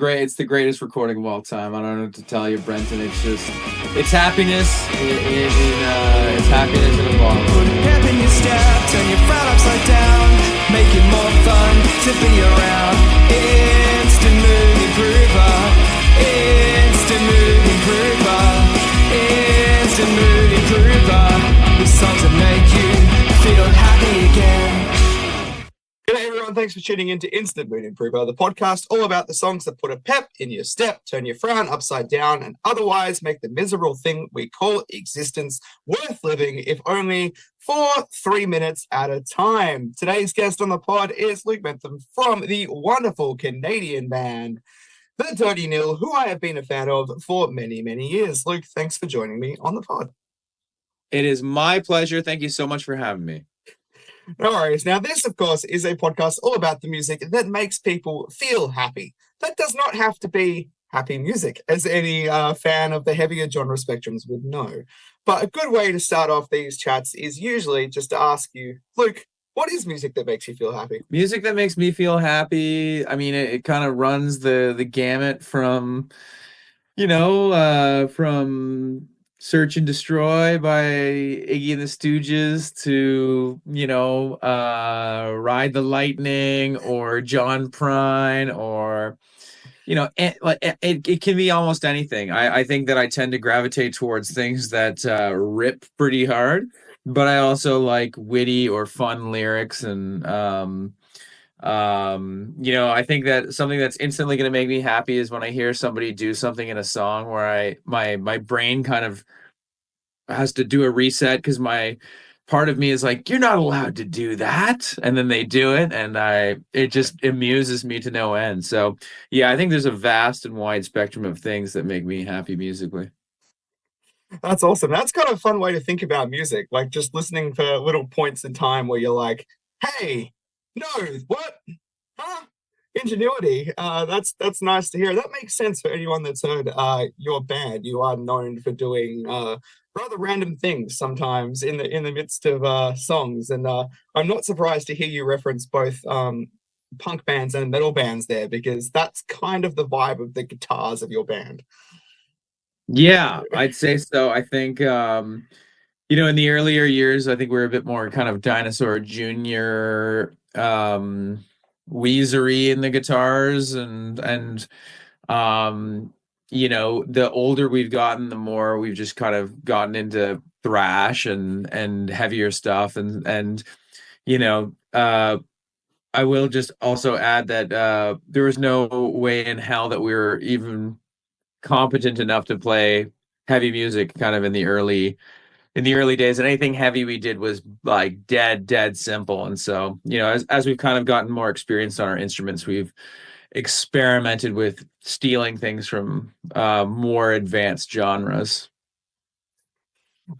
It's the greatest recording of all time. I don't know what to tell you, Brenton. It's happiness. It's happiness in a bottle. Put a pep in your step, turn your frown upside down, make it more fun to be around. Instant mood improver, instant mood improver, instant mood improver. The songs that make you feel happy again. G'day everyone, thanks for tuning in to Instant Mood Improver, the podcast all about the songs that put a pep in your step, turn your frown upside down, and otherwise make the miserable thing we call existence worth living, if only for 3 minutes at a time. Today's guest on the pod is Luke Bentham from the wonderful Canadian band, the Dirty Nil, who I have been a fan of for many, many years. Luke, thanks for joining me on the pod. It is my pleasure. Thank you so much for having me. No worries. Now, this, of course, is a podcast all about the music that makes people feel happy. That does not have to be happy music, as any fan of the heavier genre spectrums would know. But a good way to start off these chats is usually just to ask you, Luke, what is music that makes you feel happy? Music that makes me feel happy. I mean, it kind of runs the gamut from, from Search and Destroy by Iggy and the Stooges to, Ride the Lightning or John Prine or, it can be almost anything. I think that I tend to gravitate towards things that rip pretty hard, but I also like witty or fun lyrics. And, I think that something that's instantly going to make me happy is when I hear somebody do something in a song where my brain kind of has to do a reset because my part of me is like, you're not allowed to do that, and then they do it, and it just amuses me to no end. So yeah, I think there's a vast and wide spectrum of things that make me happy musically. That's awesome. That's kind of a fun way to think about music, like just listening for little points in time where you're like, hey, no, what? Huh? Ingenuity. That's nice to hear. That makes sense for anyone that's heard your band. You are known for doing rather random things sometimes in the midst of songs, and I'm not surprised to hear you reference both punk bands and metal bands there, because that's kind of the vibe of the guitars of your band. Yeah, I'd say so. I think in the earlier years, I think we were a bit more kind of Dinosaur Jr. Weezery in the guitars, and the older we've gotten, the more we've just kind of gotten into thrash and heavier stuff, and I will just also add that there was no way in hell that we were even competent enough to play heavy music kind of in the early days, and anything heavy we did was like dead simple. And so, as we've kind of gotten more experienced on our instruments, we've experimented with stealing things from more advanced genres.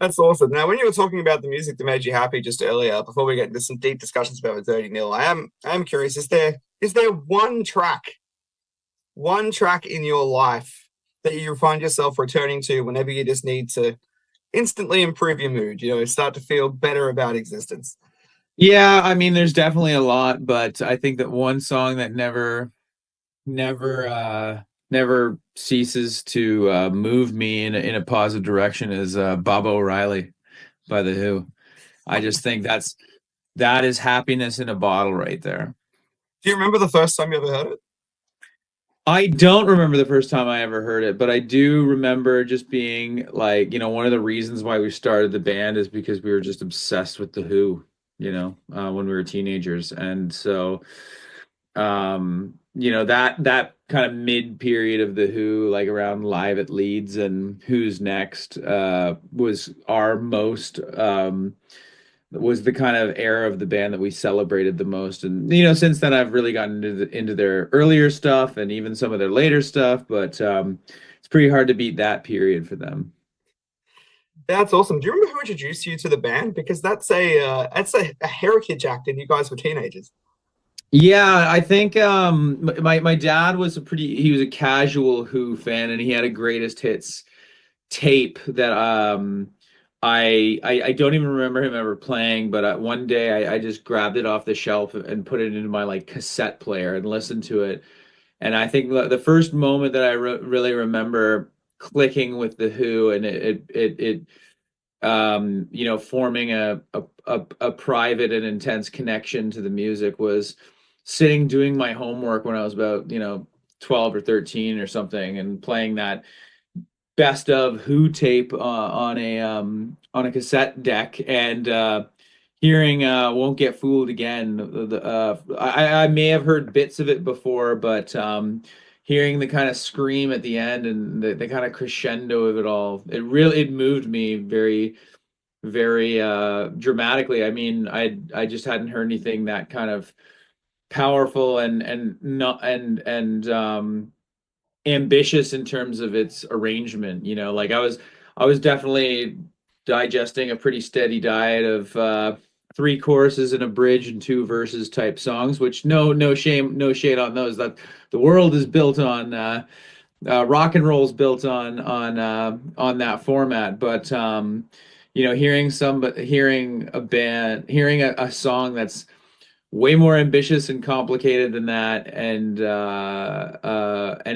That's awesome. Now, when you were talking about the music that made you happy just earlier, before we get into some deep discussions about the Dirty Nil, I am curious, is there one track in your life that you find yourself returning to whenever you just need to instantly improve your mood, start to feel better about existence? Yeah, I mean, there's definitely a lot, but I think that one song that never ceases to move me in a positive direction is Bob O'Reilly by The Who. I just think that is happiness in a bottle right there. Do you remember the first time you ever heard it? I don't remember the first time I ever heard it, but I do remember just being like, one of the reasons why we started the band is because we were just obsessed with The Who, when we were teenagers. And so, that kind of mid period of The Who, like around Live at Leeds and Who's Next, was our most, was the kind of era of the band that we celebrated the most. And since then I've really gotten into their earlier stuff and even some of their later stuff, but it's pretty hard to beat that period for them. That's awesome. Do you remember who introduced you to the band? Because that's a heritage act, and you guys were teenagers. Yeah, I think my dad was he was a casual Who fan, and he had a greatest hits tape that I don't even remember him ever playing, but one day I just grabbed it off the shelf and put it into my like cassette player and listened to it. And I think the first moment that I really remember clicking with the Who, and you know, forming a private and intense connection to the music, was sitting doing my homework when I was about, you know, 12 or 13 or something, and playing that best of Who tape on a cassette deck, and hearing "Won't Get Fooled Again." I may have heard bits of it before, but hearing the kind of scream at the end and the kind of crescendo of it all, it moved me very dramatically. I mean, I just hadn't heard anything that kind of powerful and not and ambitious in terms of its arrangement. You know, like I was definitely digesting a pretty steady diet of three choruses and a bridge and two verses type songs, which no shame, no shade on those. That the world is built on rock and roll's built on that format. But you know, hearing a band, hearing a song that's way more ambitious and complicated than that, and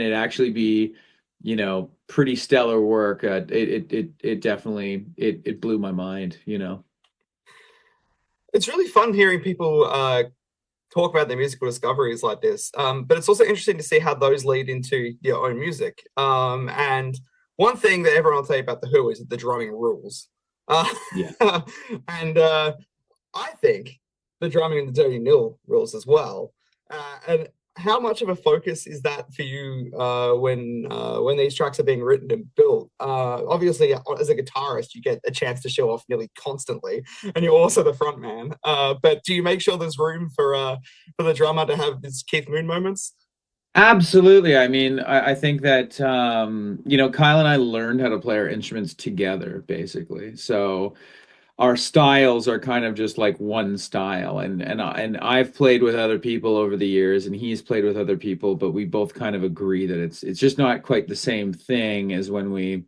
it actually be, you know, pretty stellar work. It definitely it blew my mind, you know. It's really fun hearing people talk about their musical discoveries like this. But it's also interesting to see how those lead into your own music. And one thing that everyone will tell you about the Who is that the drumming rules. Uh, Yeah. and I think the drumming in the Dirty Nil rules as well. And how much of a focus is that for you when these tracks are being written and built? Obviously, as a guitarist, you get a chance to show off nearly constantly, and you're also the front man. But do you make sure there's room for the drummer to have these Keith Moon moments? Absolutely. I mean, I think that you know, Kyle and I learned how to play our instruments together, basically. So our styles are kind of just like one style, and I've played with other people over the years, and he's played with other people, but we both kind of agree that it's just not quite the same thing as when we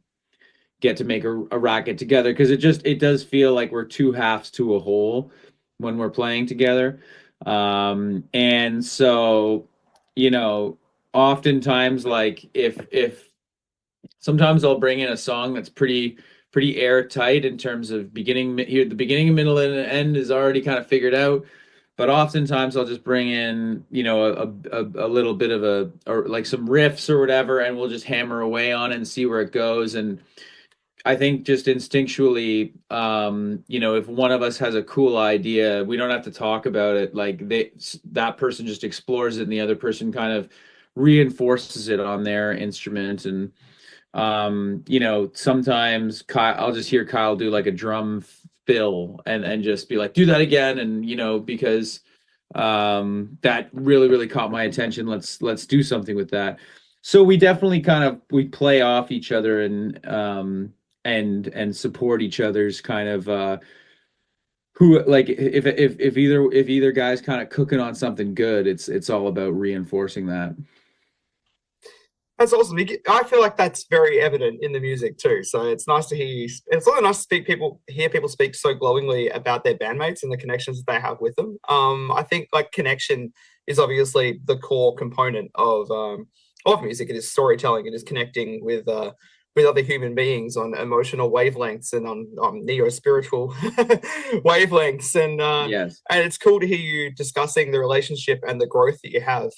get to make a racket together, because it does feel like we're two halves to a whole when we're playing together. And so, you know, oftentimes, like if sometimes I'll bring in a song that's pretty airtight in terms of here, the beginning, middle, and end is already kind of figured out. But oftentimes I'll just bring in, you know, a little bit of or like some riffs or whatever, and we'll just hammer away on it and see where it goes. And I think just instinctually, you know, if one of us has a cool idea, we don't have to talk about it. Like that person just explores it, and the other person kind of reinforces it on their instrument. And you know, sometimes I'll just hear Kyle do like a drum fill, and just be like, do that again. And you know, because that really caught my attention. Let's do something with that. So we definitely kind of we play off each other, and support each other's kind of who, like, if either guy's kind of cooking on something good, it's all about reinforcing that. That's awesome. I feel like that's very evident in the music too. So it's nice to hear you. It's also nice to hear people speak so glowingly about their bandmates and the connections that they have with them. I think like connection is obviously the core component of music. It is storytelling. It is connecting with other human beings on emotional wavelengths and on neo spiritual wavelengths. Yes. And it's cool to hear you discussing the relationship and the growth that you have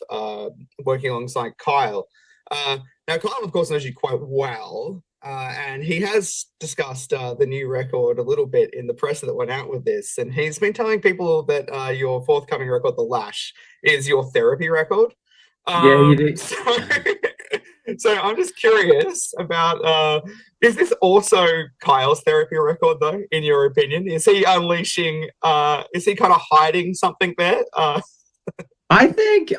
working alongside Kyle. Now, Kyle, of course, knows you quite well, and he has discussed the new record a little bit in the press that went out with this. And he's been telling people that your forthcoming record, The Lash, is your therapy record. Yeah, he did. So, so I'm just curious about is this also Kyle's therapy record, though, in your opinion? Is he unleashing, is he kind of hiding something there? I think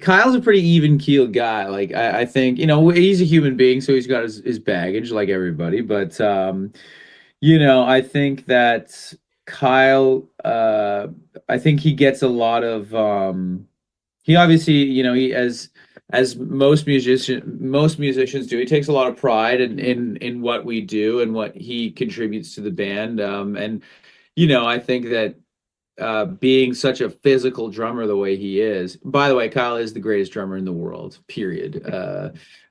Kyle's a pretty even keeled guy. Like I think, you know, he's a human being, so he's got his baggage like everybody. But you know, I think that Kyle, I think he gets a lot of he obviously, you know, he as most musicians do, he takes a lot of pride in what we do and what he contributes to the band. And you know, I think that being such a physical drummer the way he is. By the way, Kyle is the greatest drummer in the world, period.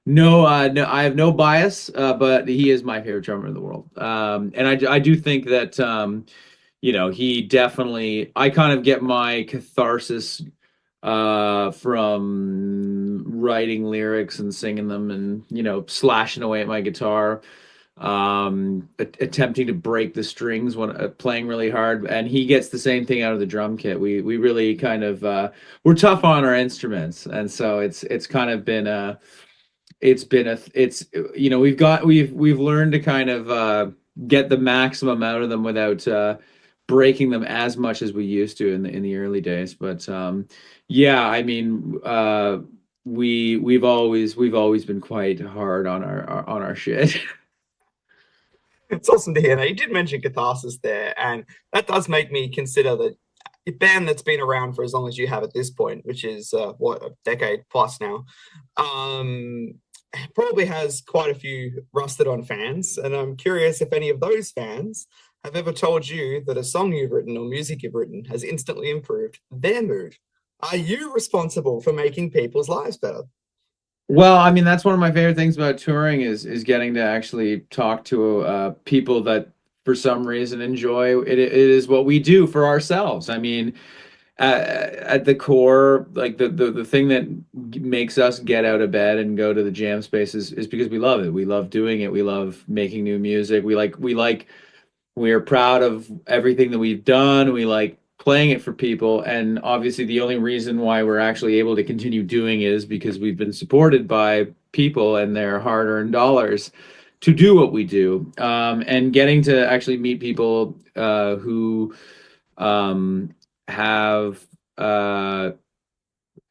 No, I have no bias, but he is my favorite drummer in the world. And I do think that, he definitely, I kind of get my catharsis from writing lyrics and singing them and, slashing away at my guitar, attempting to break the strings when playing really hard. And he gets the same thing out of the drum kit. We really kind of we're tough on our instruments, and so it's kind of been it's we've learned to kind of get the maximum out of them without breaking them as much as we used to in the early days. But yeah, I mean, we've always been quite hard on our shit. It's awesome to hear. Now, you did mention catharsis there, and that does make me consider that a band that's been around for as long as you have at this point, which is what, a decade plus now, um, probably has quite a few rusted on fans. And I'm curious if any of those fans have ever told you that a song you've written or music you've written has instantly improved their mood. Are you responsible for making people's lives better? Well, I mean, that's one of my favorite things about touring is getting to actually talk to people that for some reason enjoy it. It is what we do for ourselves. I mean, at the core, like the thing that makes us get out of bed and go to the jam space is because we love it. We love doing it. We love making new music. We are proud of everything that we've done. We like playing it for people. And obviously, the only reason why we're actually able to continue doing it is because we've been supported by people and their hard earned dollars to do what we do. And getting to actually meet people who have.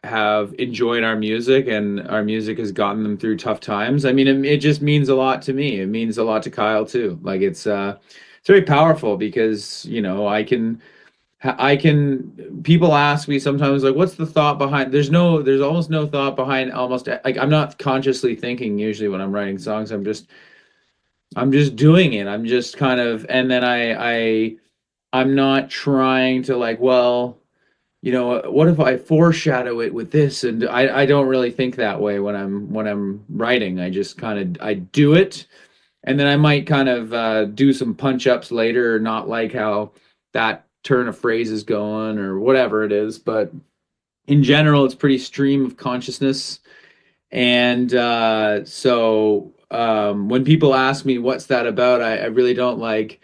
Have enjoyed our music and our music has gotten them through tough times. I mean, it just means a lot to me. It means a lot to Kyle too. Like it's very powerful because, people ask me sometimes like, what's the thought behind, there's almost no thought behind almost like, I'm not consciously thinking usually when I'm writing songs. I'm just doing it. I'm just kind of, and then I'm not trying to like, well, what if I foreshadow it with this? And I don't really think that way when I'm writing. I just kind of I do it, and then I might kind of do some punch ups later, or not like how that turn of phrase is going or whatever it is. But in general, it's pretty stream of consciousness. And so when people ask me what's that about, I really don't like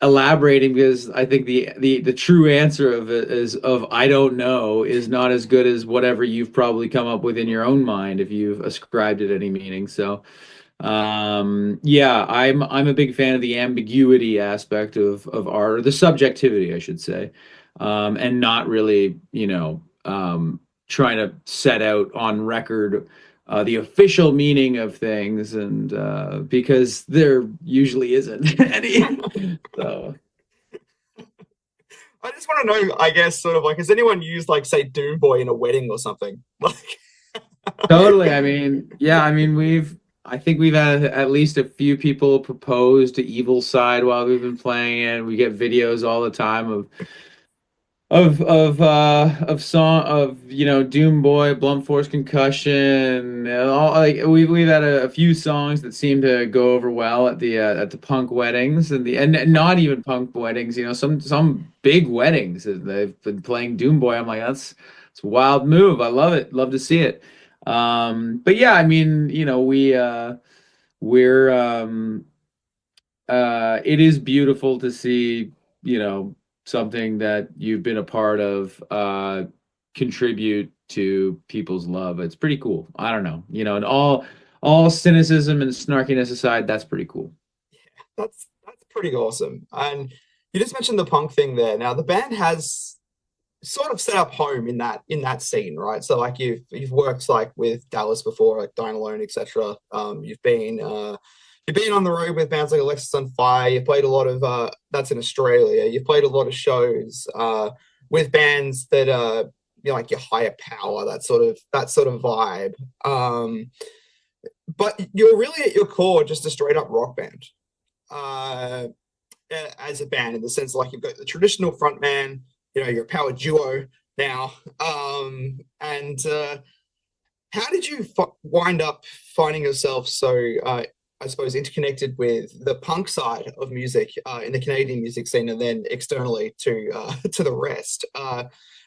elaborating because I think the true answer of it is of I don't know is not as good as whatever you've probably come up with in your own mind if you've ascribed it any meaning. So yeah, I'm a big fan of the ambiguity aspect of art, or the subjectivity, I should say, and not really, trying to set out on record the official meaning of things, and because there usually isn't any. So I just want to know, I guess, sort of like, has anyone used, like, say, Doom Boy in a wedding or something? Like, totally. I mean, yeah, I mean, I think we've had at least a few people propose to Evil Side while we've been playing it. We get videos all the time of song of Doom Boy, Blunt Force Concussion, and all like we've had a few songs that seem to go over well at the punk weddings and not even punk weddings, some big weddings that they've been playing Doom Boy. I'm like, it's a wild move. I love it. Love to see it. But yeah, I mean, we're it is beautiful to see, something that you've been a part of contribute to people's love. It's pretty cool. I don't know, and all cynicism and snarkiness aside, that's pretty cool. that's pretty awesome. And you just mentioned the punk thing there. Now, the band has sort of set up home in that scene, right? So, like, you've worked like with Dallas before, like Dine Alone, etc. You've been on the road with bands like Alexis on Fire. You've played a lot of that's in Australia. You've played a lot of shows with bands that like your Higher Power, that sort of vibe. But you're really at your core just a straight up rock band. Uh, as a band, in the sense, like, you've got the traditional frontman, you're a power duo now. And how did you wind up finding yourself so, I suppose, interconnected with the punk side of music in the Canadian music scene, and then externally to to the rest,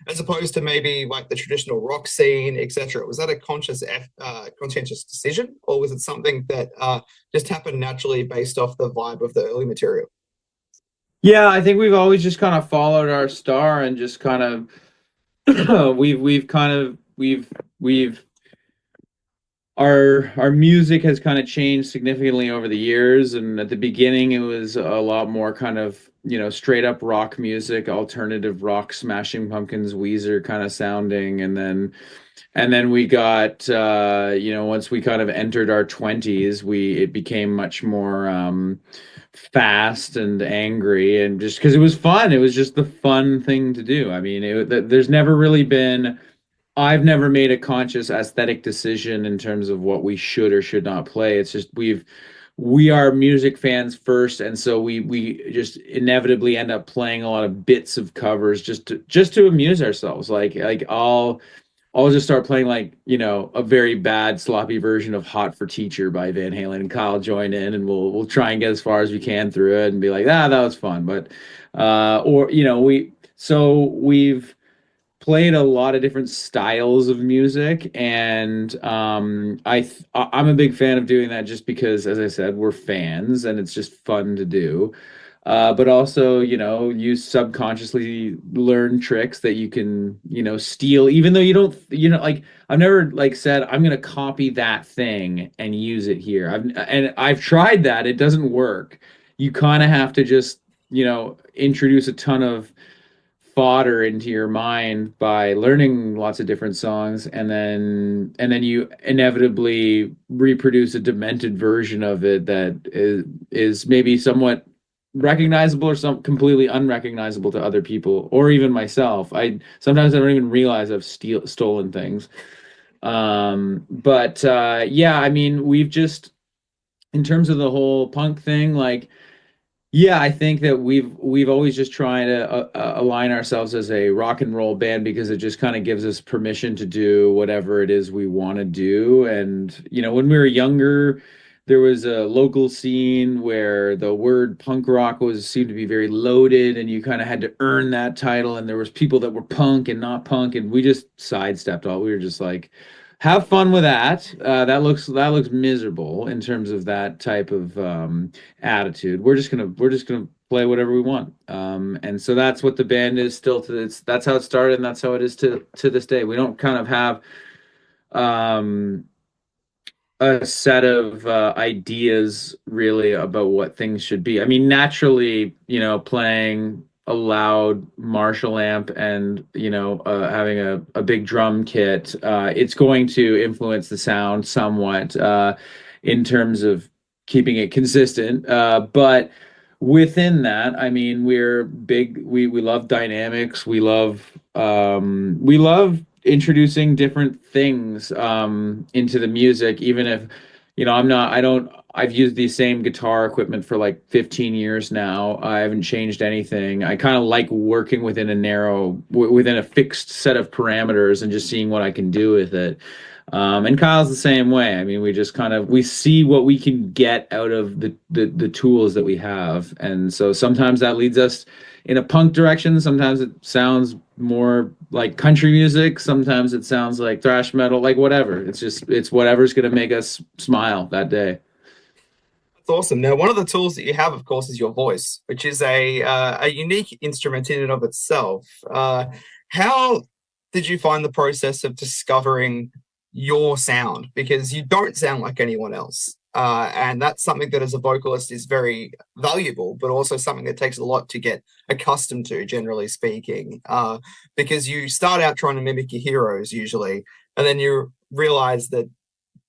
as opposed to maybe like the traditional rock scene, etc.? Was that a conscientious decision, or was it something that just happened naturally based off the vibe of the early material? Yeah, I think we've always just kind of followed our star and just kind of we've kind of we've our music has kind of changed significantly over the years, and at the beginning it was a lot more kind of, straight up rock music, alternative rock, Smashing Pumpkins, Weezer kind of sounding, and then we got, once we kind of entered our 20s, we it became much more fast and angry, and just because it was fun, it was just the fun thing to do. I mean, there's never really been, I've never made a conscious aesthetic decision in terms of what we should or should not play. It's just we are music fans first, and so we just inevitably end up playing a lot of bits of covers just to amuse ourselves. Like I'll just start playing, like, a very bad sloppy version of Hot for Teacher by Van Halen, and Kyle join in, and we'll try and get as far as we can through it and be like, that was fun. But or we've played a lot of different styles of music, and I'm a big fan of doing that, just because, as I said, we're fans and it's just fun to do. But also, you subconsciously learn tricks that you can, steal, even though you don't, like, I've never, like, said I'm gonna copy that thing and use it here. I've tried that, it doesn't work. You kind of have to just, introduce a ton of fodder into your mind by learning lots of different songs, and then you inevitably reproduce a demented version of it that is maybe somewhat recognizable, or some completely unrecognizable to other people, or even myself. I sometimes I don't even realize I've stolen things. But yeah, I mean, we've just, in terms of the whole punk thing, like, yeah, I think that we've always just tried to align ourselves as a rock and roll band, because it just kind of gives us permission to do whatever it is we want to do. And, when we were younger, there was a local scene where the word punk rock was seemed to be very loaded, and you kind of had to earn that title. And there was people that were punk and not punk, and we just sidestepped all. We were just like, have fun with that. That looks miserable in terms of that type of attitude. We're just gonna play whatever we want. And so that's what the band is still to it's that's how it started, and that's how it is to this day. We don't kind of have um a set of ideas really about what things should be. I mean, naturally, playing a loud Marshall amp and, having a big drum kit, it's going to influence the sound somewhat, in terms of keeping it consistent. But within that, I mean, we're big. We love dynamics. We love introducing different things into the music, even if, I've used the same guitar equipment for like 15 years now. I haven't changed anything. I kind of like working within a fixed set of parameters, and just seeing what I can do with it. And Kyle's the same way. I mean, we just kind of we see what we can get out of the tools that we have. And so sometimes that leads us in a punk direction. Sometimes it sounds more like country music. Sometimes it sounds like thrash metal, like whatever. It's whatever's gonna make us smile that day. That's awesome. Now, one of the tools that you have, of course, is your voice, which is a unique instrument in and of itself. How did you find the process of discovering your sound? Because you don't sound like anyone else. And that's something that, as a vocalist, is very valuable, but also something that takes a lot to get accustomed to, generally speaking. Because you start out trying to mimic your heroes usually, and then you realize that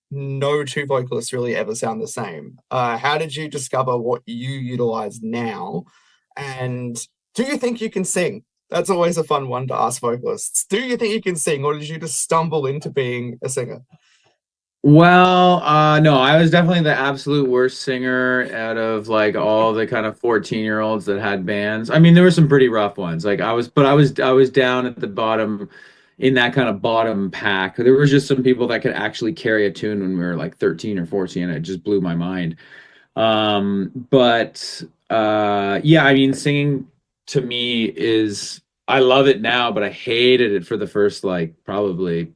no two vocalists really ever sound the same. How did you discover what you utilize now? And do you think you can sing? That's always a fun one to ask vocalists. Do you think you can sing, or did you just stumble into being a singer? Well, no, I was definitely the absolute worst singer out of like all the kind of 14-year-olds that had bands. I mean, there were some pretty rough ones. Like I was down at the bottom in that kind of bottom pack. There was just some people that could actually carry a tune when we were like 13 or 14. It just blew my mind. But yeah, I mean, singing to me is I love it now, but I hated it for the first like probably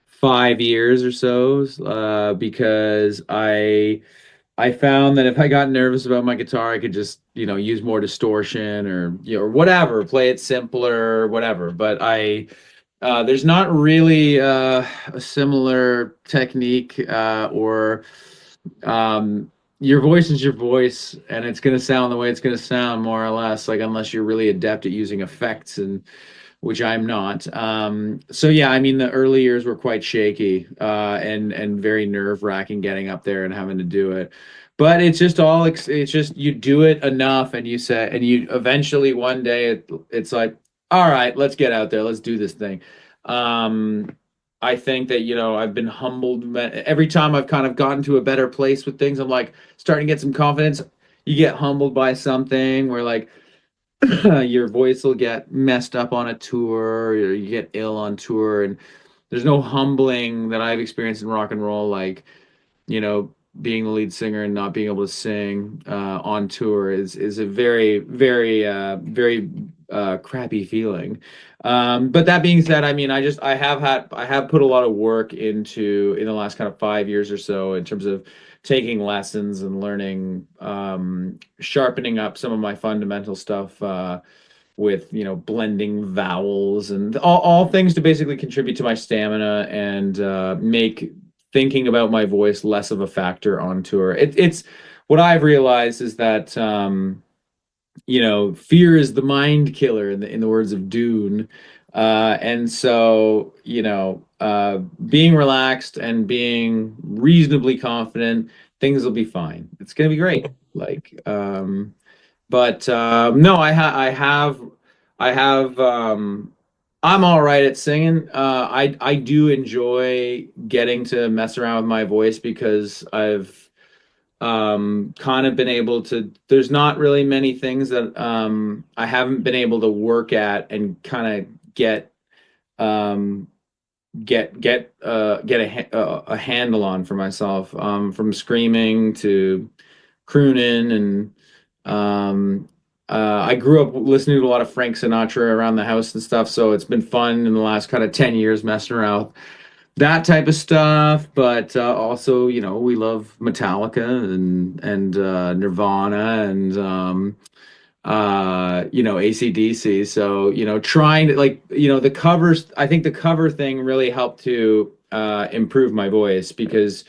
5 years or so, because I found that if I got nervous about my guitar, I could just, use more distortion or, or whatever, play it simpler, whatever. But there's not really a similar technique, or your voice is your voice, and it's gonna sound the way it's gonna sound, more or less, like unless you're really adept at using effects, and which I'm not. So yeah, I mean the early years were quite shaky, and very nerve-wracking getting up there and having to do it. But it's just you do it enough and you eventually one day it's like, all right, let's get out there, let's do this thing. Um, I think that, I've been humbled every time I've kind of gotten to a better place with things. I'm like starting to get some confidence. You get humbled by something where like your voice will get messed up on a tour, or you get ill on tour, and there's no humbling that I've experienced in rock and roll, like, being the lead singer and not being able to sing on tour is a very, very, very crappy feeling. But that being said, I mean, I have put a lot of work into in the last kind of 5 years or so in terms of taking lessons and learning, sharpening up some of my fundamental stuff, with blending vowels and all things to basically contribute to my stamina and make thinking about my voice less of a factor on tour. It's what I've realized is that, fear is the mind killer in the words of Dune. And so, being relaxed and being reasonably confident, things will be fine. It's gonna be great. Like, but no, I have, I'm all right at singing. I do enjoy getting to mess around with my voice because I've kind of been able to. There's not really many things that I haven't been able to work at and kind of um get a handle on for myself, from screaming to crooning, and I grew up listening to a lot of Frank Sinatra around the house and stuff, so it's been fun in the last kind of 10 years messing around with that type of stuff. But also, we love Metallica and Nirvana and AC/DC. So, trying to, like, the covers, I think the cover thing really helped to improve my voice because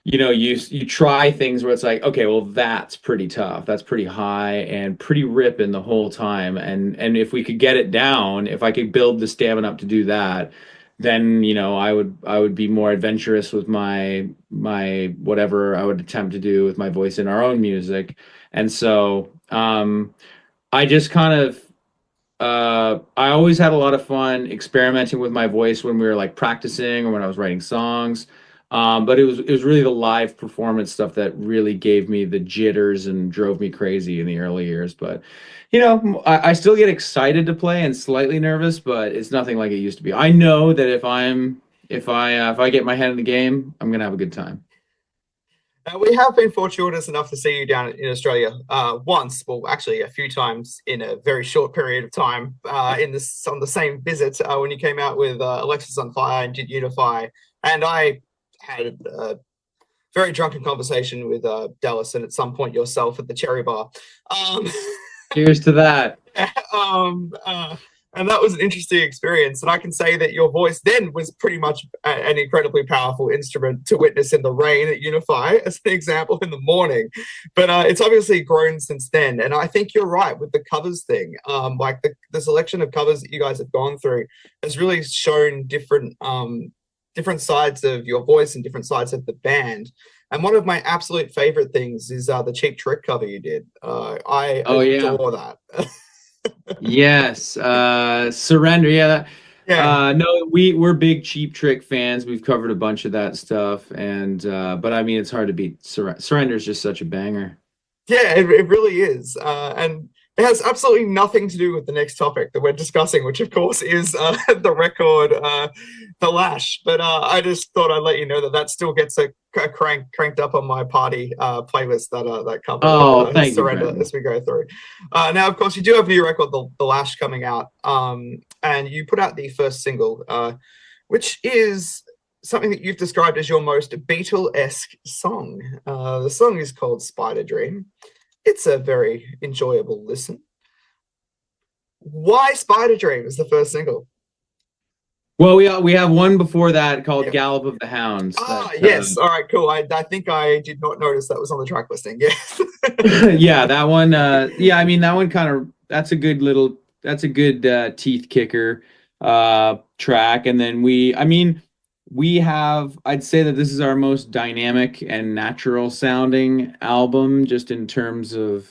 you try things where it's like, okay, well, that's pretty tough, that's pretty high and pretty ripping the whole time, and if we could get it down, if I could build the stamina up to do that, then I would be more adventurous with my whatever I would attempt to do with my voice in our own music. And so I just kind of I always had a lot of fun experimenting with my voice when we were like practicing or when I was writing songs. But it was really the live performance stuff that really gave me the jitters and drove me crazy in the early years. But I still get excited to play and slightly nervous, but it's nothing like it used to be. I know that if I get my head in the game, I'm gonna have a good time. We have been fortuitous enough to see you down in Australia once, well, actually a few times in a very short period of time, in this on the same visit, when you came out with Alexis on Fire and did Unify, and I had a very drunken conversation with Dallas and at some point yourself at the Cherry Bar. Um, Cheers to that. um, uh, and that was an interesting experience. And I can say that your voice then was pretty much an incredibly powerful instrument to witness in the rain at Unify, as an example, in the morning. But it's obviously grown since then. And I think you're right with the covers thing. Like the selection of covers that you guys have gone through has really shown different sides of your voice and different sides of the band. And one of my absolute favorite things is the Cheap Trick cover you did. I Oh yeah. adore that. Yes, Surrender. Yeah, Yeah. No, we're big Cheap Trick fans. We've covered a bunch of that stuff, and but I mean, it's hard to beat. Surrender is just such a banger. Yeah, it really is. And it has absolutely nothing to do with the next topic that we're discussing, which of course is the record, The Lash. But I just thought I'd let you know that that still gets cranked up on my party playlist, that cover of Oh, thank you, Surrender Brendan. as we go through. Now, of course, you do have a new record, The Lash, coming out. And you put out the first single, which is something that you've described as your most Beatle-esque song. The song is called Spider Dream. It's a very enjoyable listen. Why Spider Dream is the first single? Well, we have one before that called Yep. Gallop of the Hounds. Ah, yes. All right, cool. I think I did not notice that was on the track listing. Yes. Yeah, that one. Yeah, I mean that one kind of that's a good teeth kicker track. And then I mean, we have I'd say that this is our most dynamic and natural sounding album, just in terms of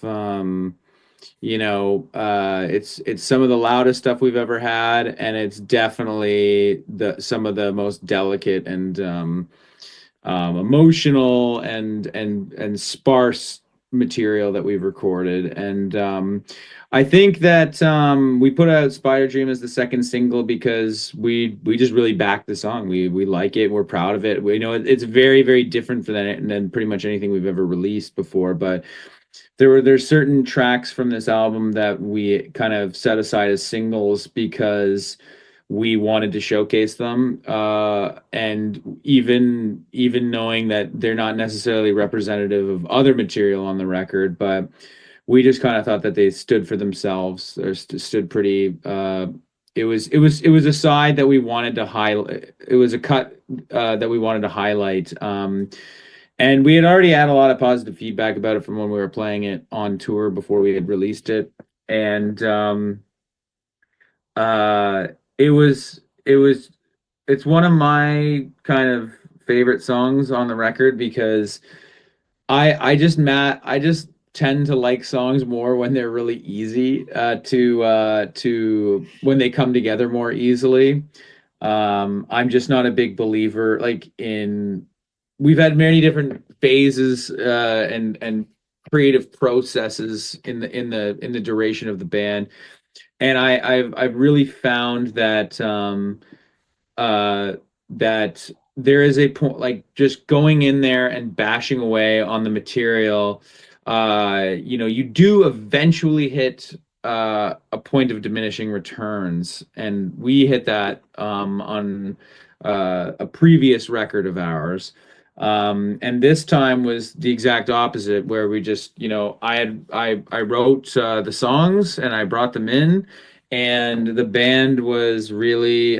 it's some of the loudest stuff we've ever had, and it's definitely the some of the most delicate and emotional and sparse material that we've recorded. And I think that we put out Spider Dream as the second single because we just really back the song. We like it. We're proud of it. We know it's very, very different than pretty much anything we've ever released before. But there's certain tracks from this album that we kind of set aside as singles because we wanted to showcase them, and even knowing that they're not necessarily representative of other material on the record, but we just kind of thought that they stood for themselves or stood pretty. It was a side that we wanted to highlight. It was a cut that we wanted to highlight. And we had already had a lot of positive feedback about it from when we were playing it on tour before we had released it. And uh, it was it's one of my kind of favorite songs on the record because I just tend to like songs more when they're really easy to when they come together more easily. I'm just not a big believer like in we've had many different phases and creative processes in the duration of the band, and I've really found uh, that there is a point like just going in there and bashing away on the material. You do eventually hit a point of diminishing returns, and we hit that on a previous record of ours. And this time was the exact opposite, where we just, I wrote the songs and I brought them in, and the band was really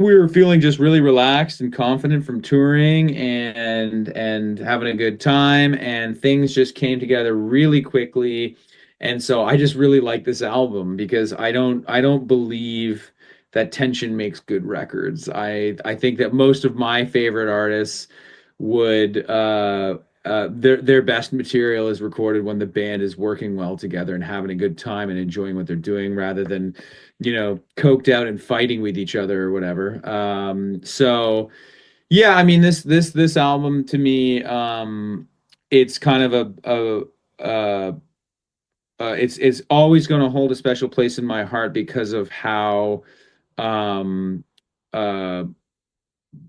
we were feeling just really relaxed and confident from touring and having a good time, and things just came together really quickly. And so I just really like this album because I don't believe that tension makes good records. I think that most of my favorite artists would their best material is recorded when the band is working well together and having a good time and enjoying what they're doing, rather than coked out and fighting with each other or whatever. So yeah, I mean this album to me, it's kind of it's always going to hold a special place in my heart because of how um uh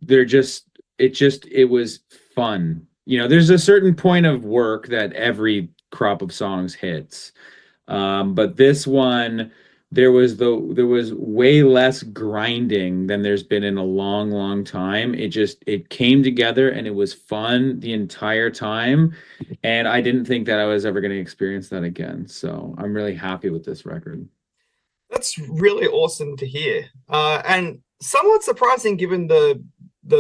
they're just it was fun. There's a certain point of work that every crop of songs hits. But this one, there was way less grinding than there's been in a long, long time. It came together and it was fun the entire time. And I didn't think that I was ever going to experience that again. So I'm really happy with this record. That's really awesome to hear, and somewhat surprising given the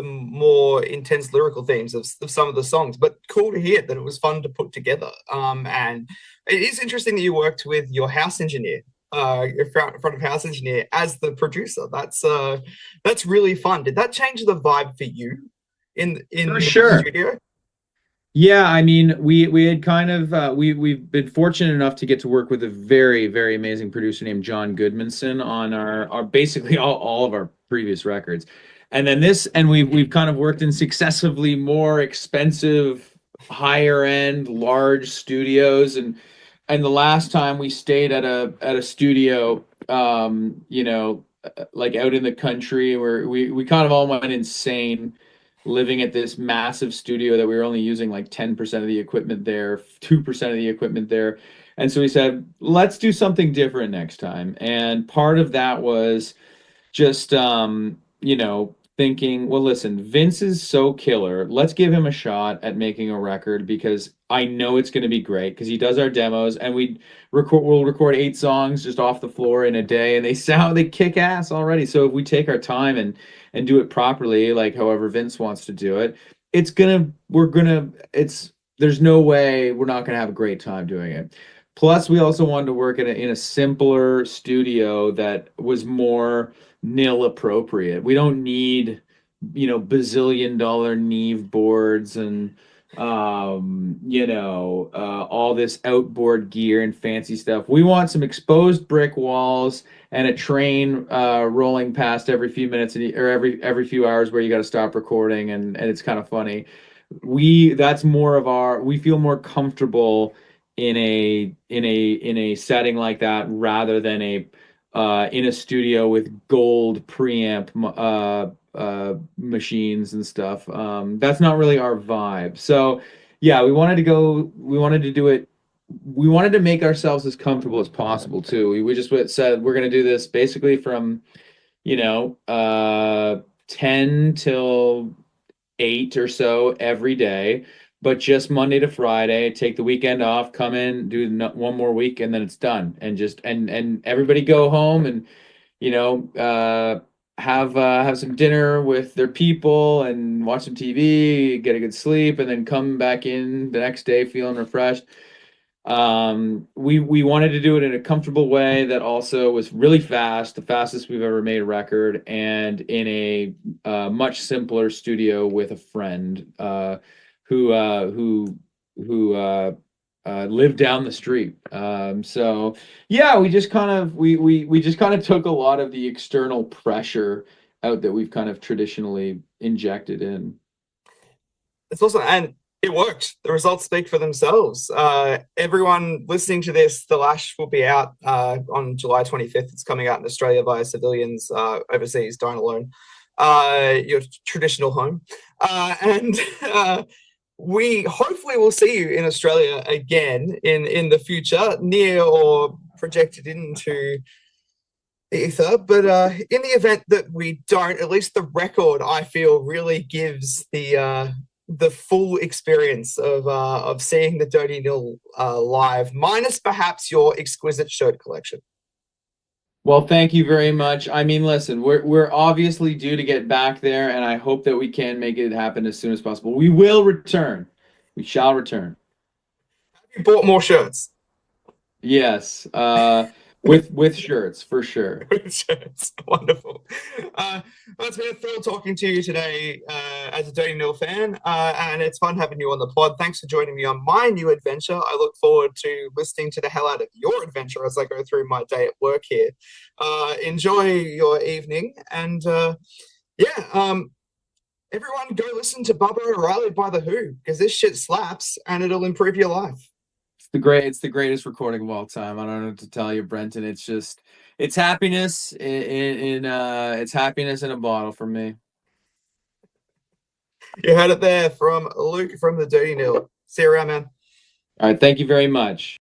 more intense lyrical themes of some of the songs. But cool to hear that it was fun to put together. And it is interesting that you worked with your house engineer, your front of house engineer, as the producer. That's really fun. Did that change the vibe for you in For the sure. studio? Yeah, I mean, we had kind of we've been fortunate enough to get to work with a very, very amazing producer named John Goodmanson on our basically all of our previous records. And then this and we've kind of worked in successively more expensive, higher end, large studios. And the last time we stayed at a studio, like out in the country where we kind of all went insane living at this massive studio that we were only using like 10% of the equipment there, 2% of the equipment there. And so we said, let's do something different next time. And part of that was just thinking, well, listen, Vince is so killer. Let's give him a shot at making a record because I know it's going to be great because he does our demos and we'll record 8 songs just off the floor in a day and they kick ass already. So if we take our time and do it properly, like however Vince wants to do it, there's no way we're not gonna have a great time doing it. Plus, we also wanted to work in a simpler studio that was more nil appropriate. We don't need, bazillion dollar Neve boards and all this outboard gear and fancy stuff. We want some exposed brick walls and a train rolling past every few minutes or every few hours where you got to stop recording and it's kind of funny. That's more of our we feel more comfortable in a setting like that rather than a in a studio with gold preamp machines and stuff. That's not really our vibe. So yeah, we wanted to do it. We wanted to make ourselves as comfortable as possible too. We just said we're going to do this basically from, 10 till 8 or so every day, but just Monday to Friday, take the weekend off, come in, do one more week, and then it's done. And just and everybody go home and you know uh have some dinner with their people and watch some TV, get a good sleep, and then come back in the next day feeling refreshed. We wanted to do it in a comfortable way that also was really fast, the fastest we've ever made a record, and in a much simpler studio with a friend who uh, who who lived down the street. So yeah, we just kind of took a lot of the external pressure out that we've kind of traditionally injected in. It's awesome, and it worked. The results speak for themselves. Everyone listening to this, The Lash will be out on July 25th. It's coming out in Australia via Civilians overseas. Don't alone. Your traditional home, and we hopefully will see you in Australia again in the future, near or projected into ether. But in the event that we don't, at least the record I feel really gives the full experience of seeing the Dirty Nil live, minus perhaps your exquisite shirt collection. Well, thank you very much. I mean, listen, we're obviously due to get back there, and I hope that we can make it happen as soon as possible. We will return. We shall return. You bought more shirts. Yes, with shirts for sure. Shirts. Wonderful. Well, it's been a thrill talking to you today as a Dirty Nil fan, and it's fun having you on the pod. Thanks for joining me on my new adventure. I look forward to listening to the hell out of your adventure as I go through my day at work here. Enjoy your evening, and yeah, everyone go listen to Bubba O'Reilly by The Who because this shit slaps and it'll improve your life. It's the greatest recording of all time. I don't know what to tell you, Brenton. It's happiness it's happiness in a bottle for me. You heard it there from Luke from the Dirty Nil. See you around, man. All right, thank you very much.